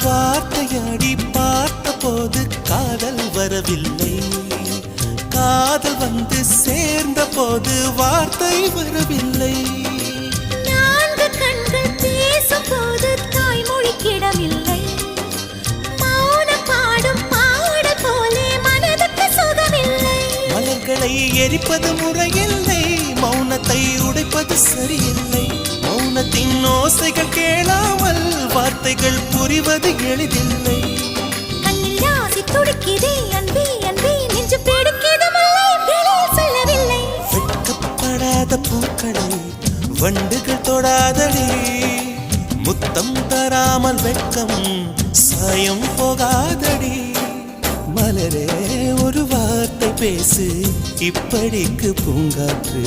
வார்த்தையாடி பார்த்த போது காதல் வரவில்லை, காதல் வந்து சேர்ந்த போது வார்த்தை வரவில்லை. நான்கு கண்கள் பேசும் போது தாய்மொழி கிடமில்லை, மௌனம் பாடும் பாடல் போலே மனதுக்கு சுகமில்லை. மலர்களை எரிப்பது முறையில்லை, மௌனத்தை உடைப்பது சரியில்லை. மௌனத்தின் ஓசைகள் கேளாமல் வார்த்தைகள் புரிவது எளிதில்லை. கண்ணில் ஆசை துடிக்குதே அன்பே அன்பே, நெஞ்சு பிடிக்குது மல்லை வெளியில் சொல்லவில்லை. வெட்கப்படாத பூக்களை வண்டுகள் தொடாதடி, முத்தம் தராமல் வெட்கம் சாயம் போகாதடி. மலரே ஒரு வார்த்தை பேசு, இப்படிக்கு பூங்காற்று.